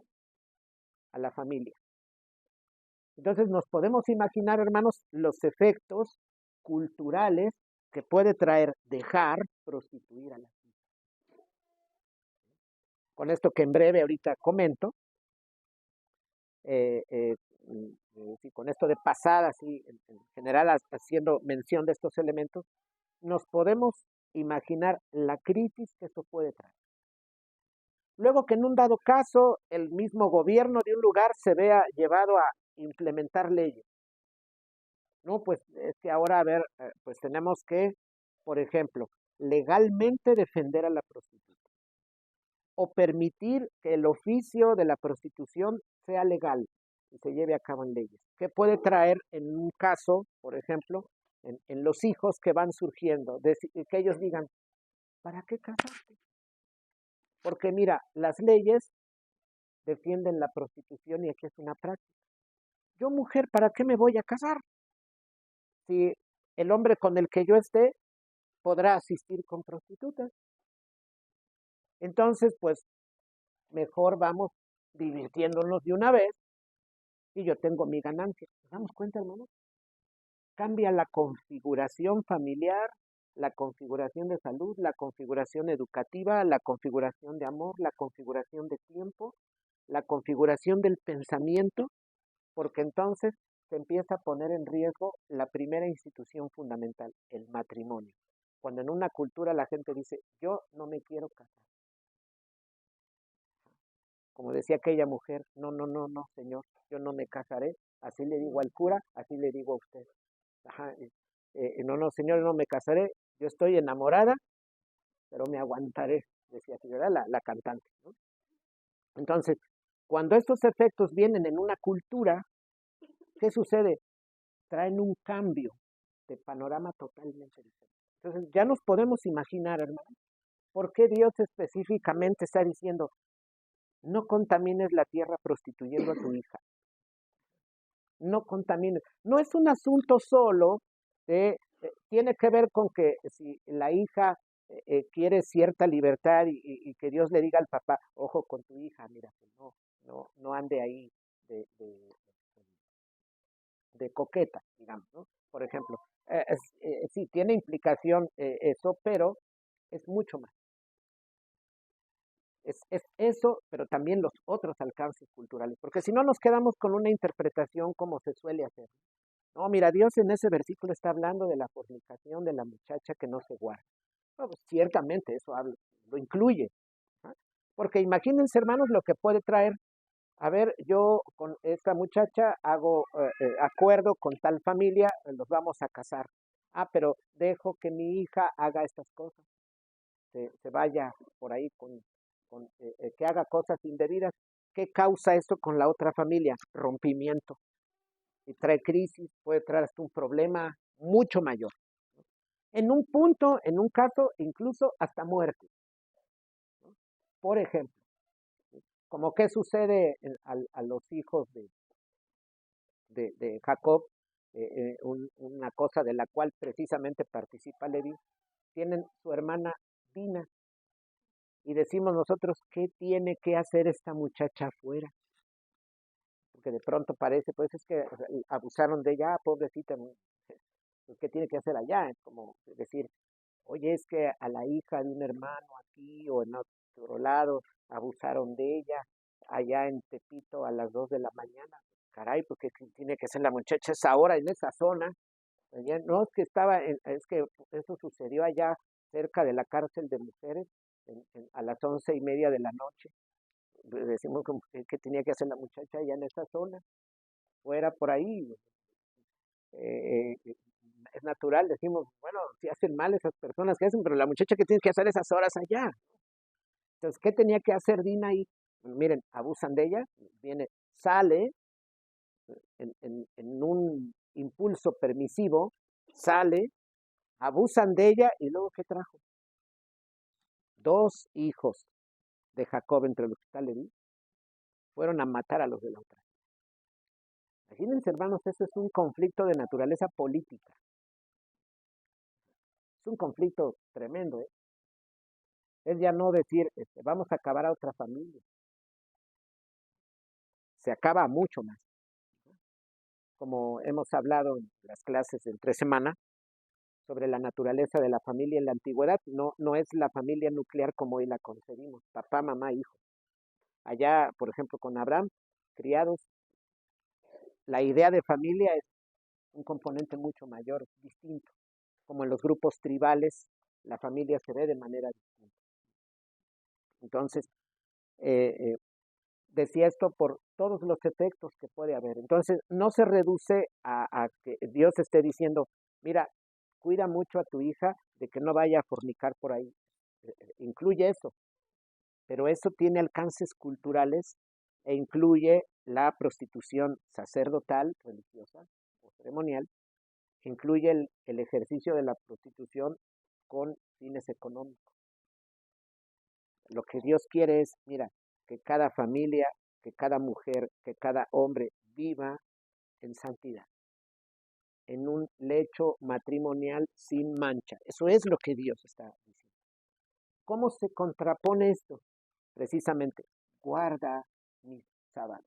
la familia. Entonces nos podemos imaginar, hermanos, los efectos culturales que puede traer dejar prostituir a las hijas. Con esto que en breve ahorita comento, con esto de pasada, así, en general haciendo mención de estos elementos, nos podemos imaginar la crisis que esto puede traer. Luego que en un dado caso el mismo gobierno de un lugar se vea llevado a implementar leyes. No, pues es que ahora, a ver, pues tenemos que, por ejemplo, legalmente defender a la prostituta o permitir que el oficio de la prostitución sea legal y se lleve a cabo en leyes. ¿Qué puede traer en un caso, por ejemplo, en los hijos que van surgiendo, que ellos digan, ¿para qué casarte? Porque mira, las leyes defienden la prostitución y aquí es una práctica. Yo, mujer, ¿para qué me voy a casar? Si el hombre con el que yo esté podrá asistir con prostitutas. Entonces, pues, mejor vamos divirtiéndonos de una vez y yo tengo mi ganancia. ¿Nos damos cuenta, hermano? Cambia la configuración familiar, la configuración de salud, la configuración educativa, la configuración de amor, la configuración de tiempo, la configuración del pensamiento, porque entonces se empieza a poner en riesgo la primera institución fundamental, el matrimonio. Cuando en una cultura la gente dice, yo no me quiero casar. Como decía aquella mujer, no, no, no, no, señor, yo no me casaré. Así le digo al cura, así le digo a usted. Ajá, no, no, señor, no me casaré. Yo estoy enamorada, pero me aguantaré, decía así, ¿verdad? La cantante, ¿no? Entonces, cuando estos efectos vienen en una cultura, ¿qué sucede? Traen un cambio de panorama totalmente diferente. Entonces, ya nos podemos imaginar, hermano, por qué Dios específicamente está diciendo, no contamines la tierra prostituyendo a tu hija. No contamines. No es un asunto solo tiene que ver con que si la hija quiere cierta libertad y que Dios le diga al papá, ojo con tu hija, mira, que no ande ahí de, de, de coqueta, digamos, ¿no? Por ejemplo, sí, tiene implicación eso, pero es mucho más. Es eso, pero también los otros alcances culturales, porque si no nos quedamos con una interpretación como se suele hacer. No, mira, Dios en ese versículo está hablando de la fornicación de la muchacha que no se guarda. No, pues, ciertamente eso habla, lo incluye. ¿Ah? Porque imagínense, hermanos, lo que puede traer. A ver, yo con esta muchacha hago acuerdo con tal familia, los vamos a casar. Ah, pero dejo que mi hija haga estas cosas, se vaya por ahí que haga cosas indebidas. ¿Qué causa esto con la otra familia? Rompimiento. Y trae crisis, puede traer hasta un problema mucho mayor. En un punto, en un caso, incluso hasta muerte. ¿No? Por ejemplo, como qué sucede a los hijos de Jacob, una cosa de la cual precisamente participa Leví, tienen su hermana Dina, y decimos nosotros, ¿qué tiene que hacer esta muchacha afuera? Porque de pronto parece, pues es que abusaron de ella, pobrecita, pues, ¿qué tiene que hacer allá? Es como decir, oye, es que a la hija de un hermano aquí o en otro lado abusaron de ella, allá en Tepito a las 2 de la mañana. Caray, porque tiene que ser la muchacha esa hora en esa zona. No, es que eso sucedió allá cerca de la cárcel de mujeres a las 11:30 de la noche. Decimos como que tenía que hacer la muchacha allá en esa zona, fuera por ahí. Es natural, decimos, bueno, si hacen mal esas personas que hacen, pero la muchacha que tiene que hacer esas horas allá. Entonces, ¿qué tenía que hacer Dina ahí? Miren, abusan de ella, sale en un impulso permisivo, sale, abusan de ella y luego ¿qué trajo? 2 hijos de Jacob, entre los que está Leví, fueron a matar a los de la otra. Imagínense, hermanos, eso es un conflicto de naturaleza política. Es un conflicto tremendo, ¿eh? Es ya no decir, vamos a acabar a otra familia. Se acaba mucho más. Como hemos hablado en las clases de entre semana, sobre la naturaleza de la familia en la antigüedad, no es la familia nuclear como hoy la concebimos, papá, mamá, hijo. Allá, por ejemplo, con Abraham, criados, la idea de familia es un componente mucho mayor, distinto. Como en los grupos tribales, la familia se ve de manera distinta. Entonces, eh, eh, decía esto por todos los efectos que puede haber. Entonces, no se reduce a que Dios esté diciendo, mira, cuida mucho a tu hija de que no vaya a fornicar por ahí. Incluye eso, pero eso tiene alcances culturales e incluye la prostitución sacerdotal, religiosa o ceremonial, incluye el ejercicio de la prostitución con fines económicos. Lo que Dios quiere es, mira, que cada familia, que cada mujer, que cada hombre viva en santidad, en un lecho matrimonial sin mancha. Eso es lo que Dios está diciendo. ¿Cómo se contrapone esto? Precisamente, guarda mis sábados.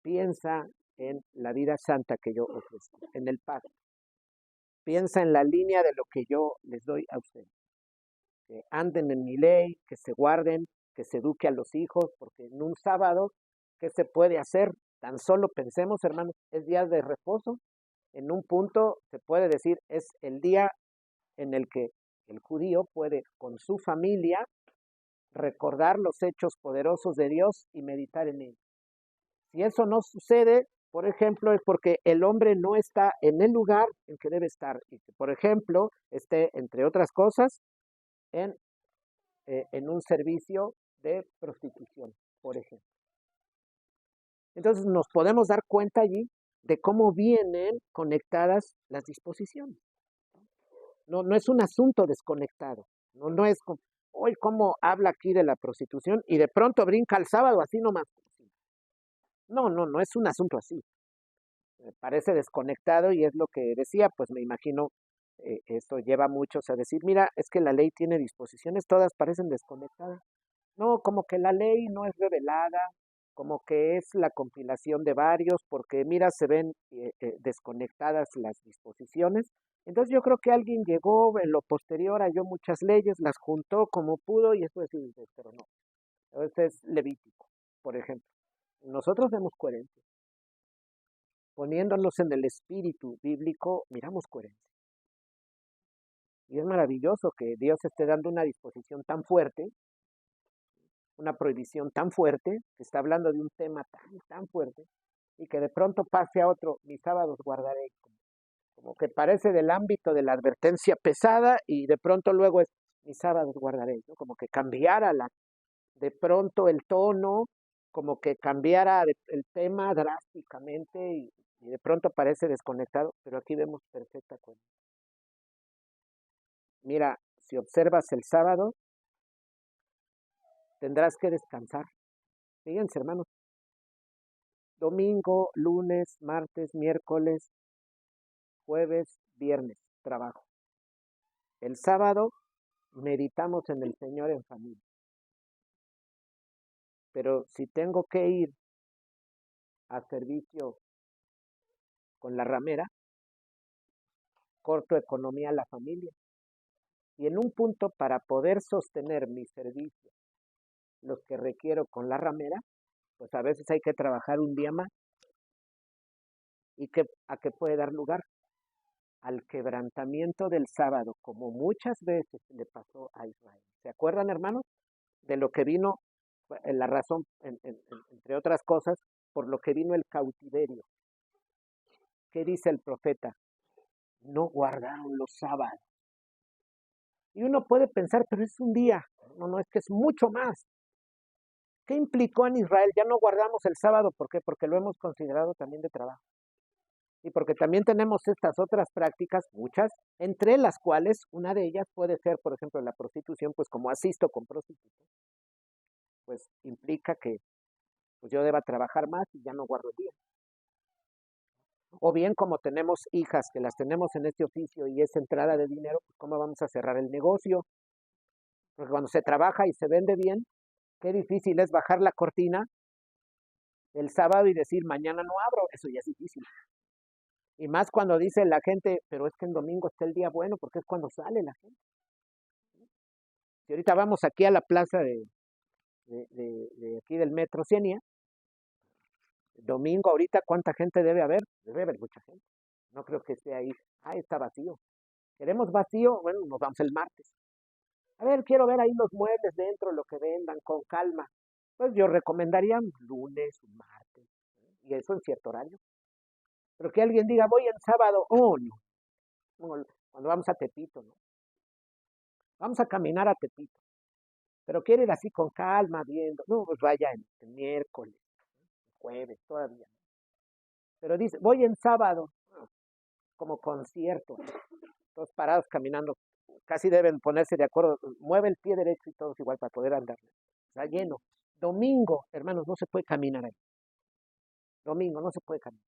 Piensa en la vida santa que yo ofrezco, en el pacto. Piensa en la línea de lo que yo les doy a ustedes. Que anden en mi ley, que se guarden, que se eduque a los hijos, porque en un sábado, ¿qué se puede hacer? Tan solo pensemos, hermanos, es día de reposo. En un punto se puede decir, es el día en el que el judío puede con su familia recordar los hechos poderosos de Dios y meditar en ellos. Si eso no sucede, por ejemplo, es porque el hombre no está en el lugar en que debe estar y que, por ejemplo, esté, entre otras cosas, en en un servicio de prostitución, por ejemplo. Entonces nos podemos dar cuenta allí de cómo vienen conectadas las disposiciones. No es un asunto desconectado, no es como, hoy cómo habla aquí de la prostitución y de pronto brinca el sábado así nomás. No es un asunto así. Me parece desconectado y es lo que decía, pues me imagino esto lleva a muchos a decir, mira, es que la ley tiene disposiciones, todas parecen desconectadas. No, como que la ley no es revelada, como que es la compilación de varios, porque mira, se ven desconectadas las disposiciones. Entonces yo creo que alguien llegó en lo posterior, halló muchas leyes, las juntó como pudo y eso es, pero no. Eso es Levítico, por ejemplo. Nosotros vemos coherencia. Poniéndonos en el espíritu bíblico, miramos coherencia. Y es maravilloso que Dios esté dando una disposición tan fuerte, una prohibición tan fuerte, que está hablando de un tema tan fuerte, y que de pronto pase a otro, mis sábados guardaré, como que parece del ámbito de la advertencia pesada, y de pronto luego es, mis sábados guardaré, ¿no? Como que cambiara de pronto el tono, como que cambiara el tema drásticamente, y de pronto parece desconectado, pero aquí vemos perfecta cuenta. Mira, si observas el sábado, tendrás que descansar. Fíjense, hermanos, domingo, lunes, martes, miércoles, jueves, viernes, trabajo. El sábado meditamos en el Señor en familia. Pero si tengo que ir a servicio con la ramera, corto economía a la familia. Y en un punto, para poder sostener mi servicio, los que requiero con la ramera, pues a veces hay que trabajar un día más. ¿Y a qué puede dar lugar? Al quebrantamiento del sábado, como muchas veces le pasó a Israel. ¿Se acuerdan, hermanos, de lo que vino, la razón, entre otras cosas, por lo que vino el cautiverio? ¿Qué dice el profeta? No guardaron los sábados. Y uno puede pensar, pero es un día. No, no, es que es mucho más. ¿Qué implicó en Israel? Ya no guardamos el sábado. ¿Por qué? Porque lo hemos considerado también de trabajo. Y porque también tenemos estas otras prácticas, muchas, entre las cuales una de ellas puede ser, por ejemplo, la prostitución, pues como asisto con prostitutas, pues implica que pues yo deba trabajar más y ya no guardo el día. O bien como tenemos hijas que las tenemos en este oficio y es entrada de dinero, pues cómo vamos a cerrar el negocio. Porque cuando se trabaja y se vende bien, qué difícil es bajar la cortina el sábado y decir mañana no abro, eso ya es difícil. Y más cuando dice la gente, pero es que en domingo está el día bueno, porque es cuando sale la gente. Si ahorita vamos aquí a la plaza de aquí del Metro Cienia, domingo ahorita, ¿cuánta gente debe haber? Debe haber mucha gente. No creo que esté ahí. Ah, está vacío. ¿Queremos vacío? Bueno, nos vamos el martes. A ver, quiero ver ahí los muebles dentro, lo que vendan, con calma. Pues yo recomendaría un lunes, un martes, y eso en cierto horario. Pero que alguien diga, voy en sábado, oh, no. Cuando vamos a Tepito, ¿no? Vamos a caminar a Tepito. Pero quiere ir así con calma, viendo. No, pues vaya el miércoles, jueves, todavía. Pero dice, voy en sábado, como concierto. Todos parados caminando. Casi deben ponerse de acuerdo. Mueve el pie derecho y todos igual para poder andar. Está lleno. Domingo, hermanos, no se puede caminar ahí. Domingo, no se puede caminar.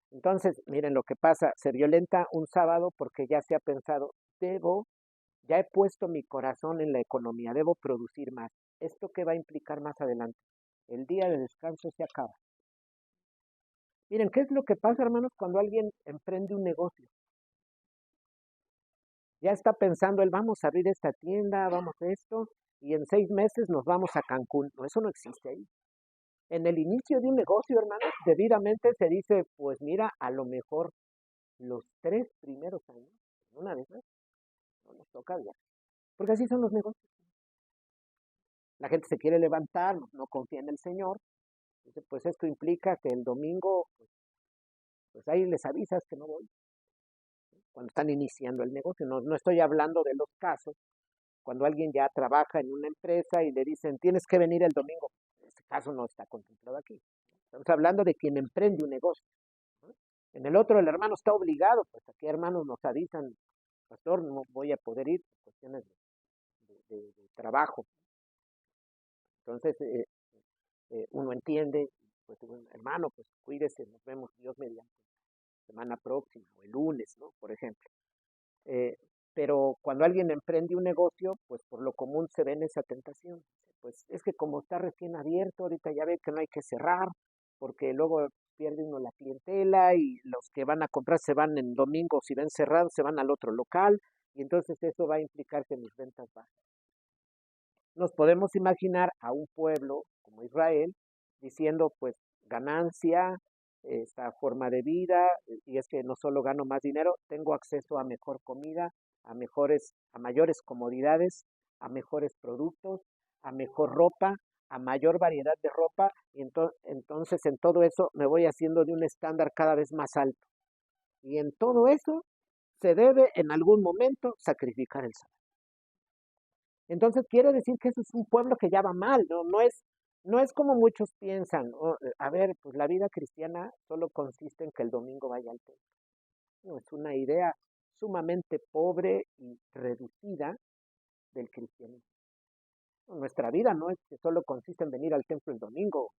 Entonces, miren lo que pasa. Se violenta un sábado porque ya se ha pensado, ya he puesto mi corazón en la economía, debo producir más. ¿Esto qué va a implicar más adelante? El día de descanso se acaba. Miren, ¿qué es lo que pasa, hermanos, cuando alguien emprende un negocio? Ya está pensando él, vamos a abrir esta tienda, vamos a esto, y en 6 meses nos vamos a Cancún. No, eso no existe ahí. En el inicio de un negocio, hermanos, debidamente se dice, pues mira, a lo mejor los 3 primeros años, una de esas, no nos toca viajar. Porque así son los negocios. La gente se quiere levantar, no confía en el Señor. Dice, pues esto implica que el domingo, pues ahí les avisas que no voy. Cuando están iniciando el negocio, no estoy hablando de los casos cuando alguien ya trabaja en una empresa y le dicen, tienes que venir el domingo. Este caso no está contemplado aquí. Estamos hablando de quien emprende un negocio. ¿No? En el otro, el hermano está obligado, pues aquí hermanos nos avisan, pastor, no voy a poder ir por cuestiones de trabajo. Entonces, uno entiende, pues hermano, pues cuídese, nos vemos Dios mediante semana próxima o el lunes, ¿no? Por ejemplo. Eh, pero cuando alguien emprende un negocio, pues por lo común se ve en esa tentación. Pues es que como está recién abierto, ahorita ya ve que no hay que cerrar, porque luego pierde uno la clientela y los que van a comprar se van en domingo, si ven cerrado, se van al otro local, y entonces eso va a implicar que mis ventas bajen. Nos podemos imaginar a un pueblo como Israel diciendo, pues, ganancia, esta forma de vida, y es que no solo gano más dinero, tengo acceso a mejor comida, a mayores comodidades, a mejores productos, a mejor ropa, a mayor variedad de ropa, y entonces en todo eso me voy haciendo de un estándar cada vez más alto. Y en todo eso se debe en algún momento sacrificar el sábado. Entonces quiere decir que eso es un pueblo que ya va mal, ¿no? No es como muchos piensan. A ver, pues la vida cristiana solo consiste en que el domingo vaya al templo. No, es una idea sumamente pobre y reducida del cristianismo. Nuestra vida no es que solo consiste en venir al templo el domingo,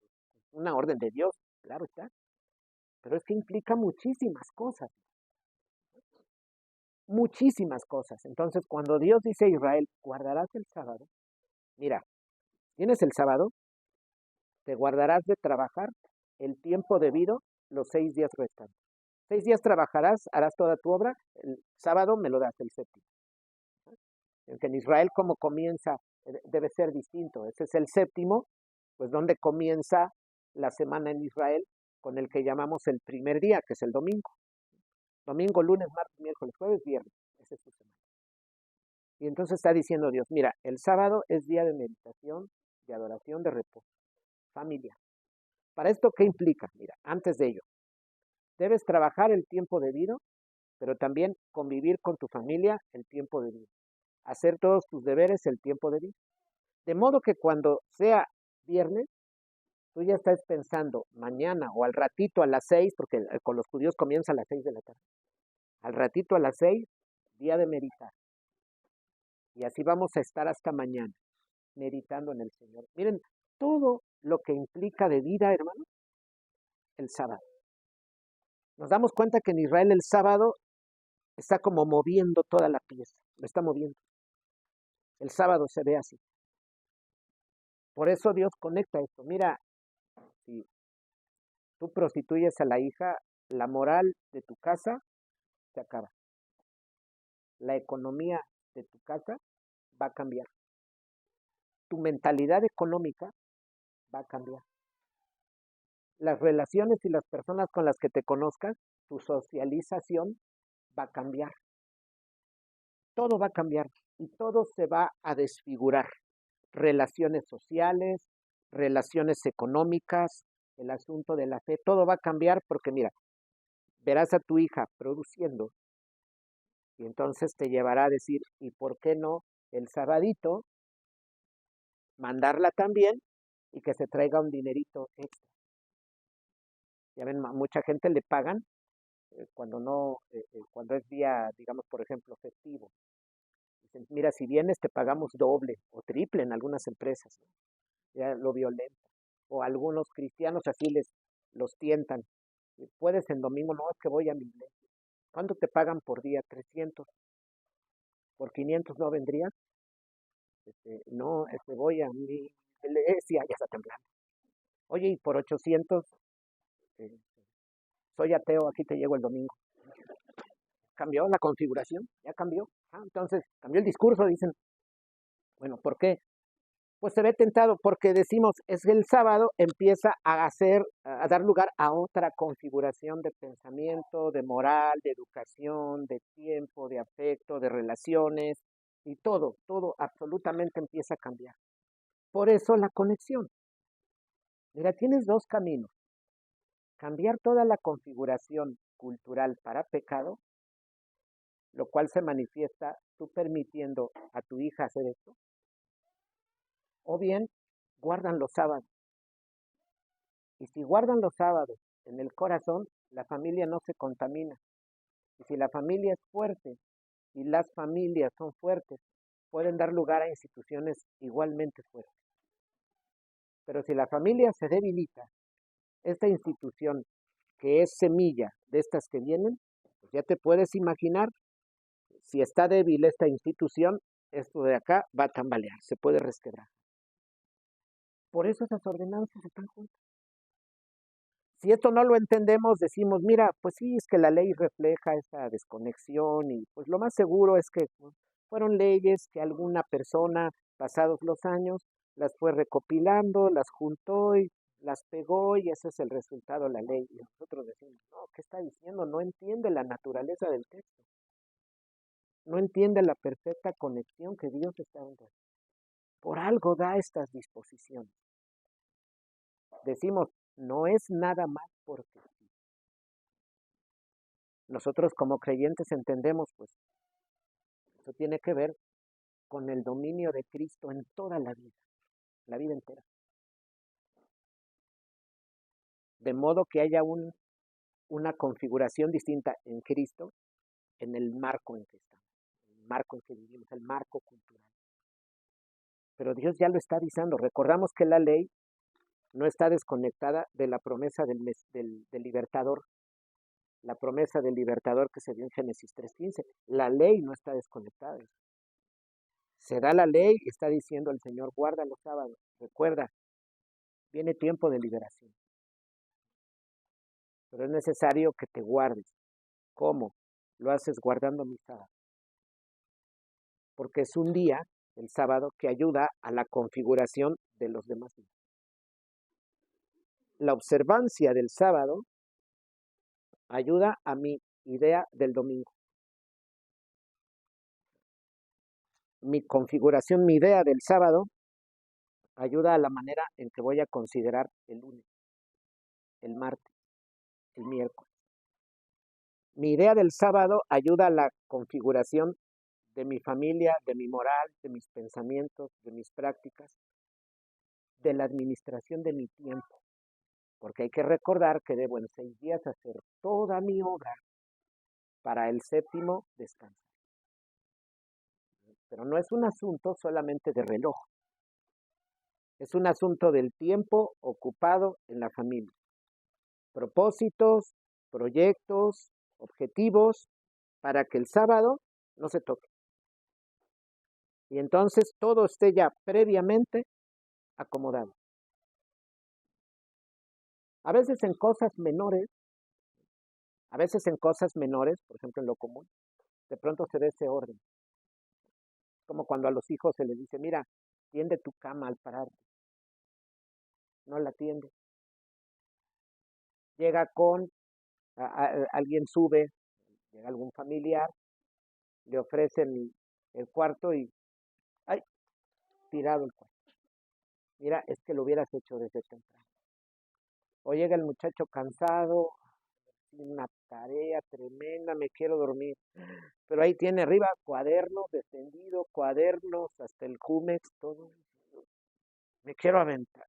una orden de Dios, claro está, pero es que implica muchísimas cosas, muchísimas cosas. Entonces, cuando Dios dice a Israel, guardarás el sábado, mira, tienes el sábado, te guardarás de trabajar el tiempo debido los 6 días restantes. 6 días trabajarás, harás toda tu obra, el sábado me lo das, el séptimo. En Israel, como comienza, debe ser distinto. Ese es el séptimo, pues donde comienza la semana en Israel, con el que llamamos el primer día, que es el domingo. Domingo, lunes, martes, miércoles, jueves, viernes. Esa es tu semana. Y entonces está diciendo Dios, mira, el sábado es día de meditación, de adoración, de reposo, familia. ¿Para esto qué implica? Mira, antes de ello, debes trabajar el tiempo debido, pero también convivir con tu familia el tiempo debido. Hacer todos tus deberes el tiempo debido. De modo que cuando sea viernes, tú ya estás pensando mañana o al ratito a las 6, porque con los judíos comienza a las 6 de la tarde. Al ratito a las 6, día de meditar. Y así vamos a estar hasta mañana, meditando en el Señor. Miren, todo lo que implica de vida, hermano, el sábado. Nos damos cuenta que en Israel el sábado está como moviendo toda la pieza, lo está moviendo. El sábado se ve así. Por eso Dios conecta esto. Mira, si tú prostituyes a la hija, la moral de tu casa se acaba. La economía de tu casa va a cambiar. Tu mentalidad económica va a cambiar. Las relaciones y las personas con las que te conozcas, tu socialización va a cambiar. Todo va a cambiar y todo se va a desfigurar. Relaciones sociales, relaciones económicas, el asunto de la fe, todo va a cambiar porque mira, verás a tu hija produciendo y entonces te llevará a decir, ¿y por qué no el sabadito mandarla también y que se traiga un dinerito extra? Ya ven, mucha gente le pagan cuando no, cuando es día, digamos, por ejemplo, festivo. Dicen, mira, si vienes te pagamos doble o triple en algunas empresas, ¿no? Ya lo violenta. O algunos cristianos así los tientan. Puedes en domingo, no, es que voy a mi iglesia. ¿Cuánto te pagan por día? 300. ¿Por 500 no vendrías? No, voy a mi iglesia, ya está temblando. Oye, y por 800, eh, soy ateo, aquí te llego el domingo. ¿Cambió la configuración? ¿Ya cambió? Entonces, cambió el discurso, dicen. Bueno, ¿por qué? Pues se ve tentado porque decimos, es que el sábado empieza a dar lugar a otra configuración de pensamiento, de moral, de educación, de tiempo, de afecto, de relaciones, y todo absolutamente empieza a cambiar. Por eso la conexión. Mira, tienes dos caminos. Cambiar toda la configuración cultural para pecado, lo cual se manifiesta tú permitiendo a tu hija hacer esto, o bien guardan los sábados. Y si guardan los sábados en el corazón, la familia no se contamina. Y si la familia es fuerte y las familias son fuertes, pueden dar lugar a instituciones igualmente fuertes. Pero si la familia se debilita, esta institución que es semilla de estas que vienen, pues ya te puedes imaginar, si está débil esta institución, esto de acá va a tambalear, se puede resquebrar. Por eso esas ordenanzas están juntas. Si esto no lo entendemos, decimos, mira, pues sí, es que la ley refleja esa desconexión y pues lo más seguro es que pues, fueron leyes que alguna persona, pasados los años, las fue recopilando, las juntó y las pegó y ese es el resultado de la ley. Y nosotros decimos, no, ¿qué está diciendo? No entiende la naturaleza del texto. No entiende la perfecta conexión que Dios está dando. Por algo da estas disposiciones. Decimos, no es nada más porque sí. Nosotros como creyentes entendemos, pues, eso tiene que ver con el dominio de Cristo en toda la vida entera. De modo que haya una configuración distinta en Cristo, en el marco en que estamos, el marco en que vivimos, el marco cultural. Pero Dios ya lo está avisando. Recordamos que la ley no está desconectada de la promesa del libertador, la promesa del libertador que se dio en Génesis 3:15. La ley no está desconectada. Se da la ley, está diciendo el Señor, guarda los sábados. Recuerda, viene tiempo de liberación. Pero es necesario que te guardes. ¿Cómo? Lo haces guardando mi sábado. Porque es un día, el sábado, que ayuda a la configuración de los demás días. la observancia del sábado ayuda a mi idea del domingo. Mi configuración, mi idea del sábado ayuda a la manera en que voy a considerar el lunes, el martes, el miércoles. Mi idea del sábado ayuda a la configuración de mi familia, de mi moral, de mis pensamientos, de mis prácticas, de la administración de mi tiempo. Porque hay que recordar que debo en 6 días hacer toda mi obra para el séptimo descansar. Pero no es un asunto solamente de reloj. Es un asunto del tiempo ocupado en la familia. Propósitos, proyectos, objetivos, para que el sábado no se toque. Y entonces todo esté ya previamente acomodado. A veces en cosas menores, por ejemplo en lo común, de pronto se ve ese orden. Como cuando a los hijos se les dice, mira, tiende tu cama al pararte. No la tiende. Llega con, alguien sube, llega algún familiar, le ofrecen el cuarto y, ¡ay! Tirado el cuarto. Mira, es que lo hubieras hecho desde temprano. O llega el muchacho cansado, una tarea tremenda, me quiero dormir. Pero ahí tiene arriba cuadernos descendido, cuadernos, hasta el Jumex, todo. Me quiero aventar.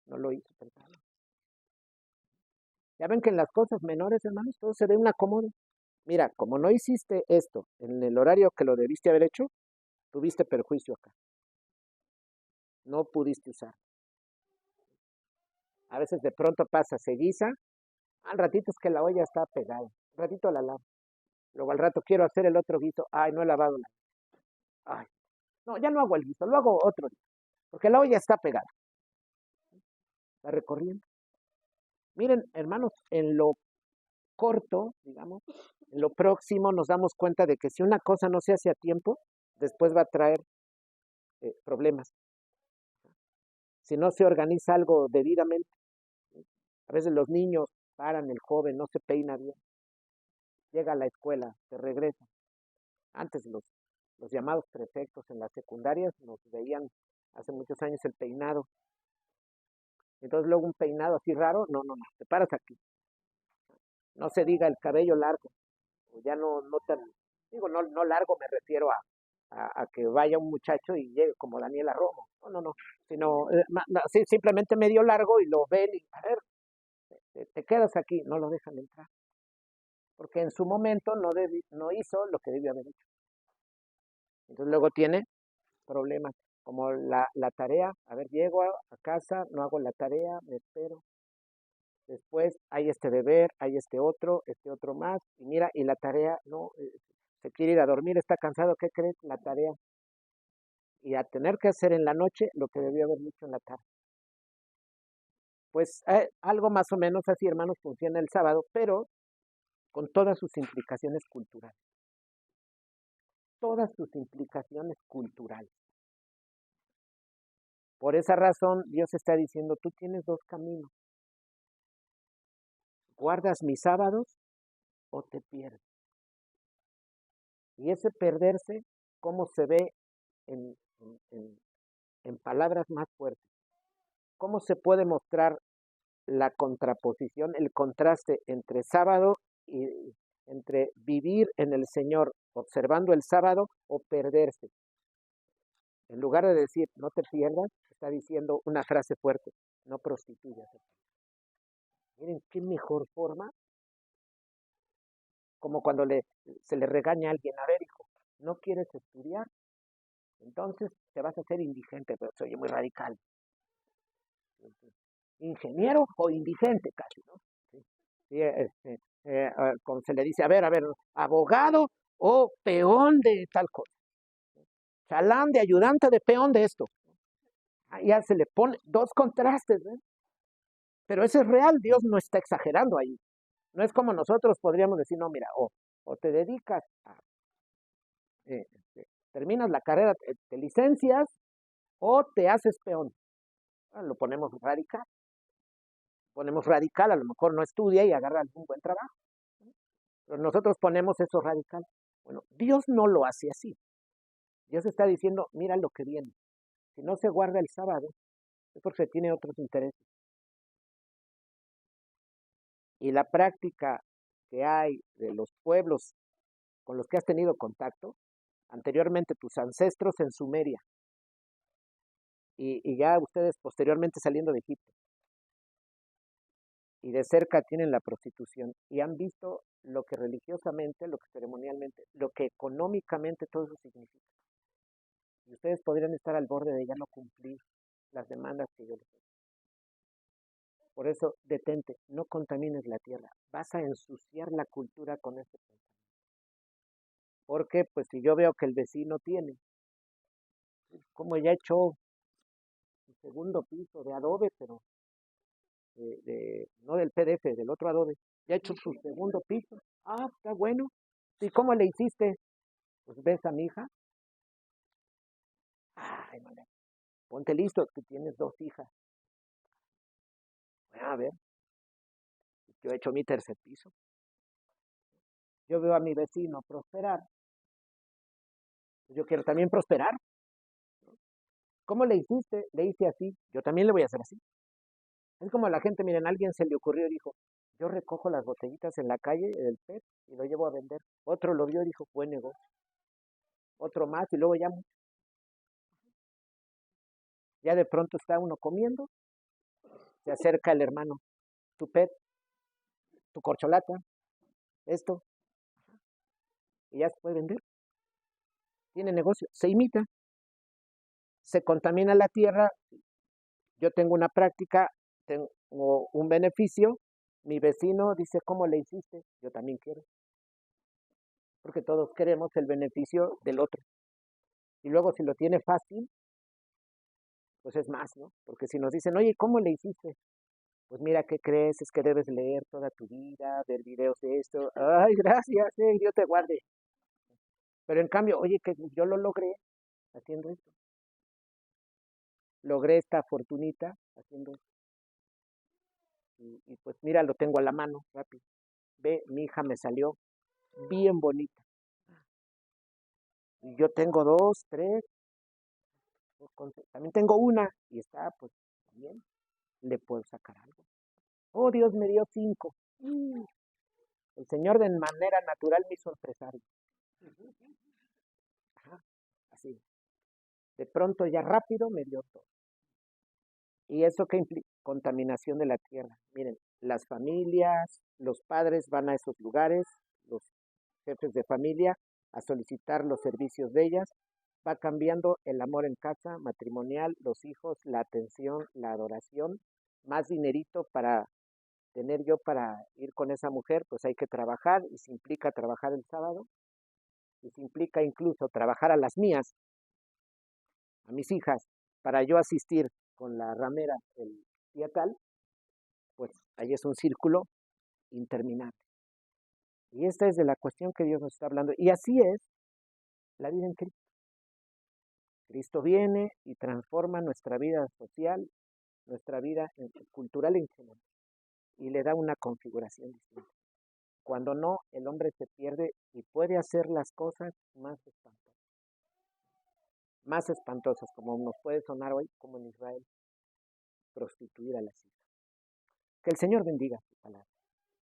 No lo hizo temprano. Ya ven que en las cosas menores, hermanos, todo se ve un acomodo. Mira, como no hiciste esto en el horario que lo debiste haber hecho, tuviste perjuicio acá. No pudiste usar. A veces de pronto pasa, se guisa, al ratito es que la olla está pegada, un ratito la lavo. Luego al rato quiero hacer el otro guiso, ay, no he lavado la. Ay, no, ya no hago el guiso, lo hago otro día, porque la olla está pegada. La recorriendo. Miren, hermanos, en lo corto, digamos, en lo próximo nos damos cuenta de que si una cosa no se hace a tiempo, después va a traer problemas. Si no se organiza algo debidamente, a veces los niños paran, el joven no se peina bien, llega a la escuela, se regresa. Antes los llamados prefectos en las secundarias nos veían hace muchos años el peinado. Entonces luego un peinado así raro, no, te paras aquí. No se diga el cabello largo, o ya no tan, digo, no largo me refiero a que vaya un muchacho y llegue como Daniela Romo. No, sino simplemente medio largo y lo ven y, a ver, te quedas aquí, no lo dejan entrar. Porque en su momento no hizo lo que debió haber hecho. Entonces luego tiene problemas, como la tarea, a ver, llego a casa, no hago la tarea, me espero. Después hay este deber, hay este otro más, y mira, y la tarea, no, se quiere ir a dormir, está cansado, ¿qué crees? La tarea. Y a tener que hacer en la noche lo que debió haber hecho en la tarde. Pues algo más o menos así, hermanos, funciona el sábado, pero con todas sus implicaciones culturales. Todas sus implicaciones culturales. Por esa razón, Dios está diciendo, tú tienes 2 caminos. ¿Guardas mis sábados o te pierdes? Y ese perderse, ¿cómo se ve en, en palabras más fuertes? ¿Cómo se puede mostrar la contraposición, el contraste entre sábado y entre vivir en el Señor observando el sábado o perderse? En lugar de decir, no te pierdas, está diciendo una frase fuerte, no prostituyas. Miren qué mejor forma, como cuando se le regaña a alguien, a ver hijo, ¿no quieres estudiar? Entonces te vas a hacer indigente, pero soy muy radical. Ingeniero o indigente casi, ¿no? Sí, sí, como se le dice, a ver, abogado o peón de tal cosa. Chalán de ayudante de peón de esto. Ya se le pone 2 contrastes, ¿eh? Pero eso es real, Dios no está exagerando ahí. No es como nosotros podríamos decir, no, mira, o te dedicas a, terminas la carrera, te licencias, o te haces peón. Lo ponemos radical. ponemos radical, a lo mejor no estudia y agarra algún buen trabajo. Pero nosotros ponemos eso radical. Bueno, Dios no lo hace así. Dios está diciendo, mira lo que viene. Si no se guarda el sábado, es porque tiene otros intereses. Y la práctica que hay de los pueblos con los que has tenido contacto, anteriormente tus ancestros en Sumeria, y ya ustedes posteriormente saliendo de Egipto, y de cerca tienen la prostitución, y han visto lo que religiosamente, lo que ceremonialmente, lo que económicamente todo eso significa. Y ustedes podrían estar al borde de ya no cumplir las demandas que yo les doy. Por eso, detente, no contamines la tierra. Vas a ensuciar la cultura con este pensamiento. Porque, pues, si yo veo que el vecino tiene, como ya echó su segundo piso de adobe, pero no del PDF, del otro adobe, ya hecho su segundo piso. Ah, está bueno. ¿Y cómo le hiciste? Pues ves a mi hija. Ay, no, ponte listo, tú tienes 2 hijas. Bueno, a ver, yo he hecho mi tercer piso. Yo veo a mi vecino prosperar. Yo quiero también prosperar. ¿Cómo le hiciste? Le hice así. Yo también le voy a hacer así. Es como la gente, miren, a alguien se le ocurrió y dijo, yo recojo las botellitas en la calle del PET y lo llevo a vender. Otro lo vio y dijo, buen negocio. Otro más y luego ya de pronto está uno comiendo, se acerca el hermano, tu PET, tu corcholata, esto, y ya se puede vender. Tiene negocio, se imita, se contamina la tierra. Yo tengo una práctica, tengo un beneficio, mi vecino dice, ¿cómo le hiciste? Yo también quiero, porque todos queremos el beneficio del otro. Y luego si lo tiene fácil, pues es más, ¿no? Porque si nos dicen, oye, ¿cómo le hiciste? Pues mira, ¿qué crees? Es que debes leer toda tu vida, ver videos de esto. Ay, gracias, Dios te guarde. Pero en cambio, oye, que yo lo logré haciendo esto. Logré esta fortunita haciendo esto. Y pues mira, lo tengo a la mano, rápido. Ve, mi hija me salió bien bonita. Y yo tengo 2, 3, también tengo una y está, pues, también le puedo sacar algo. Oh, Dios me dio 5. El Señor de manera natural me hizo empresario. Ajá, así. De pronto ya rápido me dio todo. ¿Y eso qué implica? Contaminación de la tierra. Miren, las familias, los padres van a esos lugares, los jefes de familia, a solicitar los servicios de ellas. Va cambiando el amor en casa, matrimonial, los hijos, la atención, la adoración, más dinerito para tener yo para ir con esa mujer, pues hay que trabajar, y si implica trabajar el sábado, y si implica incluso trabajar a las mías, a mis hijas, para yo asistir con la ramera el día tal, pues ahí es un círculo interminable. Y esta es de la cuestión que Dios nos está hablando. Y así es la vida en Cristo. Cristo viene y transforma nuestra vida social, nuestra vida cultural en general, y le da una configuración distinta. Cuando no, el hombre se pierde y puede hacer las cosas más espantosas, como nos puede sonar hoy, como en Israel, prostituir a las hijas. Que el Señor bendiga su palabra.